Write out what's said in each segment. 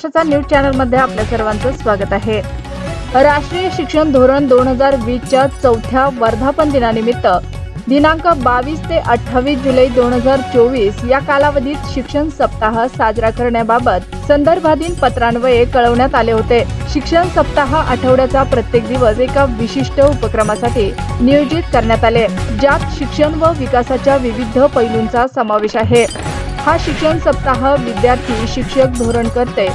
महाराष्ट्राचा news channel मध्ये आपल्या सर्वांचं स्वागत आहे। राष्ट्रीय शिक्षण धोरण 2020च्या चौथ्या वर्धापन दिनानिमित्त दिनांक 22 ते 28 जुलै 2024 या कालावधीत शिक्षण सप्ताह साजरा करण्याबाबत संदर्भाधीन पत्रान्वये कळवण्यात आले होते। शिक्षण सप्ताह आठवड्याचा प्रत्येक दिवस एका विशिष्ट उपक्रमासाठी नियोजित करण्यात आले, ज्यात शिक्षण व विकासाच्या विविध पैलूंचा समावेश आहे। हा शिक्षण सप्ताह विद्यार्थी, शिक्षक, धोरणकर्ते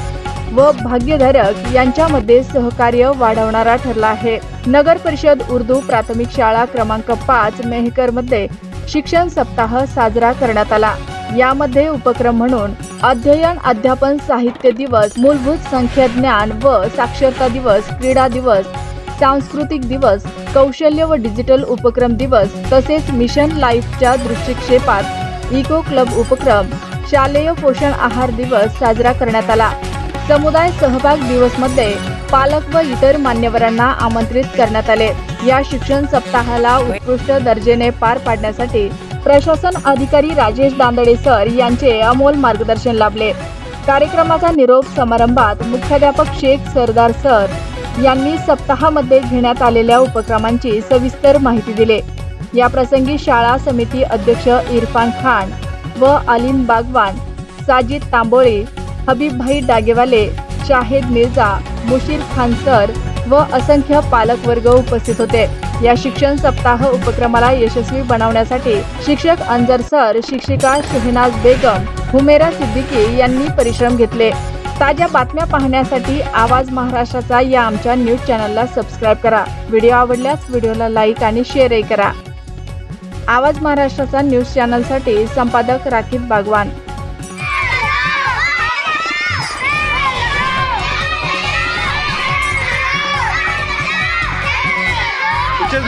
व भाग्यधारक यांच्यामध्ये सहकार्य वाढवणारा ठरला आहे। नगर परिषद उर्दू प्राथमिक शाळा क्रमांक 5 मेहकर मध्ये शिक्षण सप्ताह साजरा करण्यात आला। यामध्ये उपक्रम म्हणून अध्ययन अध्यापन साहित्य दिवस, मूलभूत संख्या ज्ञान व साक्षरता दिवस, क्रीडा दिवस, सांस्कृतिक दिवस, कौशल्य व डिजिटल उपक्रम दिवस तसेच मिशन लाईफच्या दृष्टिक्षेपात इको क्लब उपक्रम, शालेय पोषण आहार दिवस साजरा करण्यात आला। समुदाय सहभाग दिवस मध्ये पालक व इतर मान्यवरांना आमंत्रित करण्यात आले। या शिक्षण सप्ताहाला उत्कृष्ट दर्जाने पार पाडण्यासाठी प्रशासन अधिकारी राजेश दांदडे सर यांचे अमोल मार्गदर्शन लाभले। कार्यक्रमाचा निरोप समारंभात मुख्याध्यापक शेख सरदार सर यांनी सप्ताहामध्ये घेण्यात आलेल्या उपक्रमांची सविस्तर माहिती दिली। या प्रसंगी शाळा समिती अध्यक्ष इरफान खान व अलीम बागवान, साजिद तांबोळी, हबीबभाई डागेवाले, शाहिद मिर्झा, मुशीर खान सर व असंख्य पालकवर्ग उपस्थित होते। या शिक्षण सप्ताह उपक्रमाला यशस्वी बनवण्यासाठी शिक्षक अंजर सर, शिक्षिका शहनाज बेगम, हुमेरा सिद्दीकी यांनी परिश्रम घेतले। ताज्या बातम्या पाहण्यासाठी आवाज महाराष्ट्राचा या आमच्या न्यूज चॅनलला सबस्क्राइब करा। व्हिडिओ आवडल्यास व्हिडिओला लाईक आणि शेअरही करा। आवाज महाराष्ट्राचा न्यूज चॅनलसाठी संपादक राखीब बागवान। चल